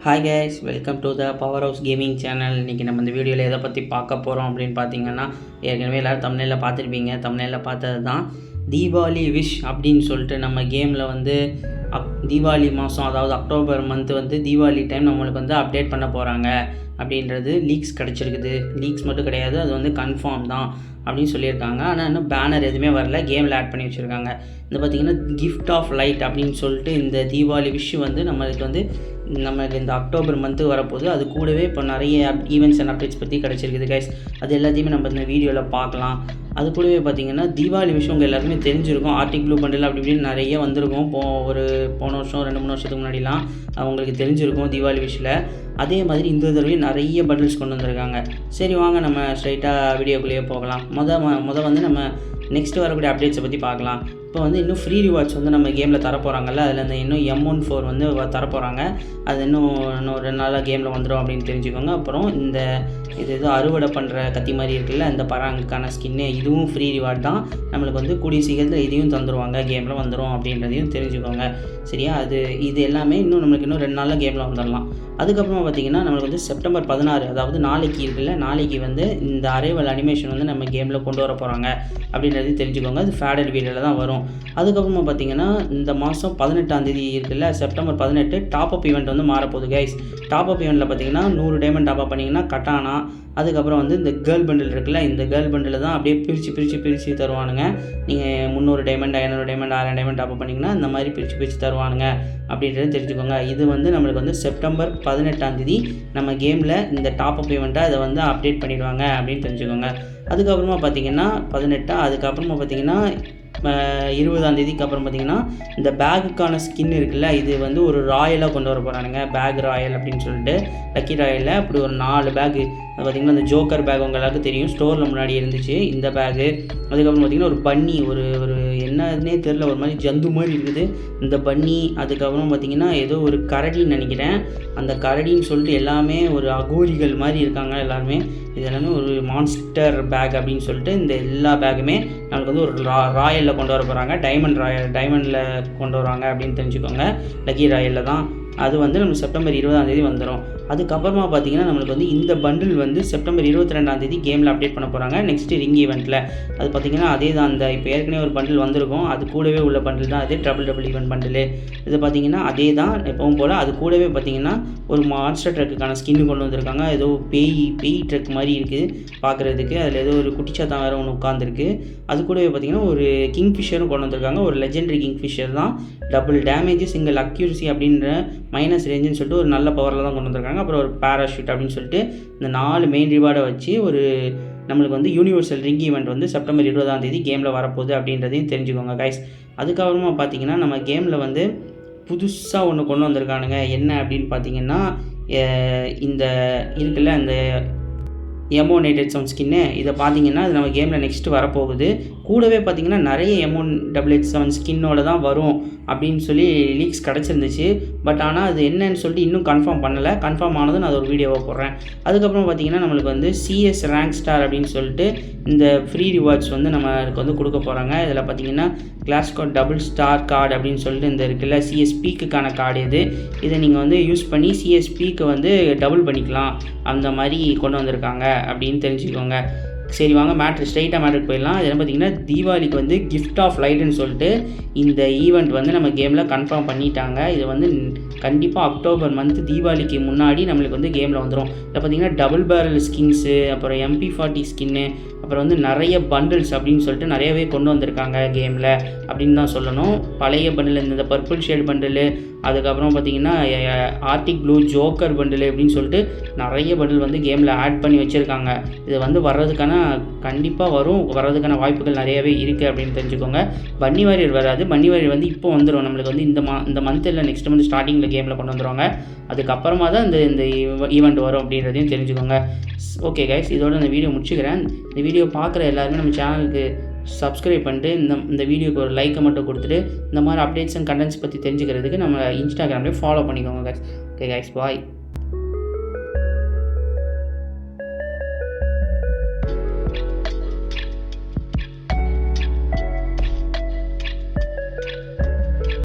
Hi guys, welcome to the power house gaming channel. இன்றைக்கி நம்ம இந்த வீடியோவில் எதை பற்றி பார்க்க போகிறோம் அப்படின்னு பார்த்தீங்கன்னா, ஏற்கனவே எல்லோரும் தம்ப்நெயிலில் பார்த்துருப்பீங்க. தம்ப்நெயிலில் பார்த்தது தான் தீபாவளி விஷ் அப்படின்னு சொல்லிட்டு நம்ம கேமில் வந்து தீபாவளி மாதம், அதாவது அக்டோபர் மந்த்து வந்து தீபாவளி டைம் நம்மளுக்கு வந்து அப்டேட் பண்ண போகிறாங்க அப்படின்றது லீக்ஸ் கிடச்சிருக்குது. லீக்ஸ் மட்டும் கிடையாது, அது வந்து கன்ஃபார்ம் தான் அப்படின்னு சொல்லியிருக்காங்க. ஆனால் இன்னும் பேனர் எதுவுமே வரல, கேமில் ஆட் பண்ணி வச்சுருக்காங்க. இந்த பார்த்திங்கன்னா கிஃப்ட் ஆஃப் லைட் அப்படின்னு சொல்லிட்டு இந்த தீபாவளி விஷ் வந்து நம்மளுக்கு வந்து இந்த அக்டோபர் மந்த்து வரப்போகுது. அது கூடவே இப்போ நிறைய ஈவெண்ட்ஸ் அண்ட் அப்டேட்ஸ் பற்றி கிடச்சிருக்குது கைஸ். அது எல்லாத்தையுமே நம்ம இந்த வீடியோவில் பார்க்கலாம். அது கூடவே பார்த்திங்கன்னா தீபாவளி விஷயம் உங்கள் எல்லாருக்குமே தெரிஞ்சிருக்கும். ஆர்டிக் ப்ளூ பண்டில் அப்படி இப்படின்னு நிறைய வந்திருக்கும். போன வருஷம் 2-3 வருஷத்துக்கு முன்னாடிலாம் அவங்களுக்கு தெரிஞ்சிருக்கும் தீபாவளி விஷயில். அதே மாதிரி இந்த தடவையும் நிறைய பண்டில்ஸ் கொண்டு வந்திருக்காங்க. சரி வாங்க நம்ம ஸ்ட்ரைட்டாக வீடியோக்குள்ளேயே போகலாம். வந்து நம்ம நெக்ஸ்ட்டு வரக்கூடிய அப்டேட்ஸை பற்றி பார்க்கலாம். இப்போ வந்து இன்னும் ஃப்ரீ ரிவார்ட்ஸ் வந்து நம்ம கேமில் தரப்போகிறாங்கல்ல, அதில் இந்த இன்னும் M14 வந்து தரப்போகிறாங்க. அது இன்னும் 2 நாளாக கேமில் வந்துடும் அப்படின்னு தெரிஞ்சுக்கோங்க. அப்புறம் இது அறுவடை பண்ணுற கத்தி மாதிரி இருக்குல்ல, இந்த பராங்குக்கான ஸ்கின்னு, இதுவும் ஃப்ரீ ரிவார்ட் தான். நம்மளுக்கு வந்து கூடிய சீக்கிரத்தில் இதையும் தந்துடுவாங்க, கேமில் வந்துடும் அப்படின்றதையும் தெரிஞ்சுக்கோங்க. சரியா? இது எல்லாமே இன்னும் 2 நாளில் கேமில் வந்துடலாம். அதுக்கப்புறமா பார்த்திங்கன்னா நம்மளுக்கு வந்து செப்டம்பர் 16, அதாவது நாளைக்கு இருக்குல்ல, நாளைக்கு வந்து இந்த அரைவல் அனிமேஷன் வந்து நம்ம கேமில் கொண்டு வர போகிறாங்க அப்படின்றதையும் தெரிஞ்சுக்கோங்க. அது ஃபேடட் வீடியோவில் தான் வரும். அதுக்கப்புறமா பார்த்திங்கன்னா இந்த மாதம் 18ஆம் தேதி இருக்குல்ல, செப்டம்பர் 18 டாப் அப் ஈவெண்ட் வந்து மாறப்போகுது கைஸ். டாப் அப் ஈவெண்ட்டில் பார்த்திங்கன்னா 100 டைமண்ட் டாப் அப் பண்ணிங்கன்னா கட்டானா, அதுக்கப்புறம் வந்து இந்த கேர்ள் பண்டில் இருக்குல்ல, இந்த கேர்ள் பண்டில் தான் அப்படியே பிரித்து தருவானுங்க. நீங்கள் 300 diamond, 500 diamond, 1000 diamond top up பண்ணிங்கன்னா இந்த மாதிரி பிரித்து தருவானுங்க அப்படின்றத தெரிஞ்சுக்கோங்க. இது வந்து நம்மளுக்கு வந்து செப்டம்பர் 18ஆம் தேதி நம்ம கேமில் இந்த டாப் அப் ஈவெண்ட்டை அதை வந்து அப்டேட் பண்ணிடுவாங்க அப்படின்னு தெரிஞ்சுக்கோங்க. அதுக்கப்புறமா பார்த்திங்கன்னா 18, அதுக்கப்புறமா பார்த்திங்கன்னா 20ஆம் தேதிக்கு அப்புறம் பார்த்திங்கன்னா இந்த பேகுக்கான ஸ்கின் இருக்குல்ல, இது வந்து ஒரு ராயலாக கொண்டு வர போகிறானுங்க. பேக் ராயல் அப்படின்னு சொல்லிட்டு லக்கி ராயலில் அப்படி ஒரு 4 பேகு பார்த்திங்கன்னா இந்த ஜோக்கர் பேக் உங்கள் எல்லாருக்கும் தெரியும், ஸ்டோரில் முன்னாடி இருந்துச்சு இந்த பேகு. அதுக்கப்புறம் பார்த்திங்கன்னா ஒரு பன்னி, ஒரு என்னன்னே தெரில, ஒரு மாதிரி ஜந்து மாதிரி இருக்குது இந்த பன்னி. அதுக்கப்புறம் பார்த்திங்கன்னா ஏதோ ஒரு கரடின்னு நினைக்கிறேன், அந்த கரடின்னு சொல்லிட்டு எல்லாமே ஒரு அகோரிகள் மாதிரி இருக்காங்க எல்லாருமே. இது எல்லாமே ஒரு மான்ஸ்டர் பேக் அப்படின்னு சொல்லிட்டு இந்த எல்லா பேக்குமே நமக்கு வந்து ஒரு ராயலில் கொண்டு வர போகிறாங்க. டைமண்டில் கொண்டு வராங்க அப்படின்னு தெரிஞ்சுக்கோங்க. லக்கி ராயலில் தான். அது வந்து நம்ம செப்டம்பர் 20ஆம் தேதி வந்துடும். அதுக்கப்புறமா பார்த்திங்கன்னா நம்மளுக்கு வந்து இந்த பண்டில் வந்து செப்டம்பர் 22ஆம் தேதி கேமில் அப்டேட் பண்ண போகிறாங்க நெக்ஸ்ட்டு ரிங் ஈவெண்ட்டில். அது பார்த்திங்கன்னா அதே தான், அந்த இப்போ ஏற்கனவே ஒரு பண்டில் வந்திருக்கும், அது கூடவே உள்ள பண்டில் தான், அதே டபுள் ஈவெண்ட் பண்டில். இது பார்த்திங்கன்னா அதே தான் எப்பவும் போல். அது கூடவே பார்த்திங்கன்னா ஒரு மான்ஸ்டர் ட்ரக்குக்கான ஸ்கின்னு கொண்டு வந்திருக்காங்க. ஏதோ பேய் ட்ரக் மாதிரி இருக்குது பார்க்குறதுக்கு. அதில் ஏதோ ஒரு குட்டிச்சாத்தான் வேறு ஒன்று உட்காந்துருக்கு. அது கூடவே பார்த்திங்கன்னா ஒரு கிங்ஃபிஷரும் கொண்டு வந்திருக்காங்க. ஒரு லெஜெண்டரி கிங்ஃபிஷர் தான். டபுள் டேமேஜ், சிங்கிள் அக்யூரசி அப்படின்ற மைனஸ் ரேஞ்சுன்னு சொல்லிட்டு ஒரு நல்ல பவரில் தான் கொண்டு வந்திருக்காங்க. அப்புறம் ஒரு பேராஷூட் அப்படின்னு சொல்லிட்டு இந்த 4 மெயின் ரிவார்டை வச்சு ஒரு நம்மளுக்கு வந்து யூனிவர்சல் ரிங் ஈவெண்ட் வந்து செப்டம்பர் 20ஆம் தேதி கேமில் வரப்போகுது அப்படின்றதையும் தெரிஞ்சுக்கோங்க கைஸ். அதுக்கப்புறமா பார்த்திங்கன்னா நம்ம கேமில் வந்து புதுசாக ஒன்று கொண்டு வந்திருக்கானுங்க. என்ன அப்படின்னு பார்த்திங்கன்னா இந்த இருக்குல்ல, இந்த M188 ஸ்கின்னு, இதை பார்த்திங்கன்னா அது நம்ம கேமில் நெக்ஸ்ட்டு வரப்போகுது. கூடவே பார்த்திங்கன்னா நிறைய M188 ஸ்கின்னோட தான் வரும் அப்படின்னு சொல்லி லீக்ஸ் கிடச்சிருந்துச்சு. பட் ஆனால் அது என்னன்னு சொல்லிட்டு இன்னும் கன்ஃபார்ம் பண்ணலை. கன்ஃபார்ம் ஆனதும் நான் ஒரு வீடியோவை போடுறேன். அதுக்கப்புறம் பார்த்திங்கன்னா நம்மளுக்கு வந்து CS ரேங்க் ஸ்டார் அப்படின்னு சொல்லிட்டு இந்த ஃப்ரீ ரிவார்ட்ஸ் வந்து நம்மளுக்கு வந்து கொடுக்க போகிறாங்க. இதில் பார்த்திங்கன்னா class card double star card அப்படின்னு சொல்லிட்டு இந்த இருக்குல்ல, CSPக்கான கார்டு இது. இதை நீங்கள் வந்து யூஸ் பண்ணி CSPக்கு வந்து டபுள் பண்ணிக்கலாம், அந்த மாதிரி கொண்டு வந்திருக்காங்க அப்படின்னு தெரிஞ்சுக்கோங்க. சரி வாங்க ஸ்ட்ரைட்டாக மேட்ருக்கு போயிடலாம். இதெல்லாம் பார்த்திங்கன்னா தீபாவளிக்கு வந்து கிஃப்ட் ஆஃப் லைட்டுன்னு சொல்லிட்டு இந்த ஈவெண்ட் வந்து நம்ம கேமில் கன்ஃபார்ம் பண்ணிட்டாங்க. இது வந்து கண்டிப்பாக அக்டோபர் மந்த்து தீபாவளிக்கு முன்னாடி நம்மளுக்கு வந்து கேமில் வந்துடும். இதில் பார்த்திங்கன்னா டபுள் பேரல் ஸ்கின்ஸு, அப்புறம் MP40 ஸ்கின்னு, அப்புறம் வந்து நிறைய பண்டில்ஸ் அப்படின்னு சொல்லிட்டு நிறையவே கொண்டு வந்திருக்காங்க கேமில் அப்படின்னு தான் சொல்லணும். பழைய பண்டில், இந்த பர்பிள் ஷேட் பண்டில், அதுக்கப்புறம் பார்த்திங்கன்னா ஆர்டிக் ப்ளூ ஜோக்கர் பண்டில் அப்படின்னு சொல்லிட்டு நிறைய பண்டில் வந்து கேமில் ஆட் பண்ணி வச்சுருக்காங்க. இது வந்து கண்டிப்பாக வர்றதுக்கான வாய்ப்புகள் நிறையவே இருக்குது அப்படின்னு தெரிஞ்சுக்கோங்க. பன்னி வாரியர் வராது, பன்னி வாரியர் வந்து இப்போ வந்துடும் நம்மளுக்கு வந்து இந்த மந்த் இல்லை, நெக்ஸ்ட் மந்த் ஸ்டார்டிங்கில் கேமில் கொண்டு வந்துடுவாங்க. அதுக்கப்புறமா தான் இந்த ஈவெண்ட் வரும் அப்படின்றதையும் தெரிஞ்சுக்கோங்க. ஓகே கைஸ், இதோட இந்த வீடியோ முடிச்சுக்கிறேன். இந்த வீடியோ பார்க்குற எல்லாருமே நம்ம சேனலுக்கு சப்ஸ்கிரைப் பண்ணிட்டு இந்த வீடியோக்கு ஒரு லைக்கை மட்டும் கொடுத்துட்டு இந்த மாதிரி அப்டேட்ஸ் அண்ட் கண்டென்ட்ஸ் பற்றி தெரிஞ்சுக்கிறதுக்கு நம்ம இன்ஸ்டாகிராம்லேயே ஃபாலோ பண்ணிக்கோங்க கைஸ். ஓகே கைஸ், பாய்.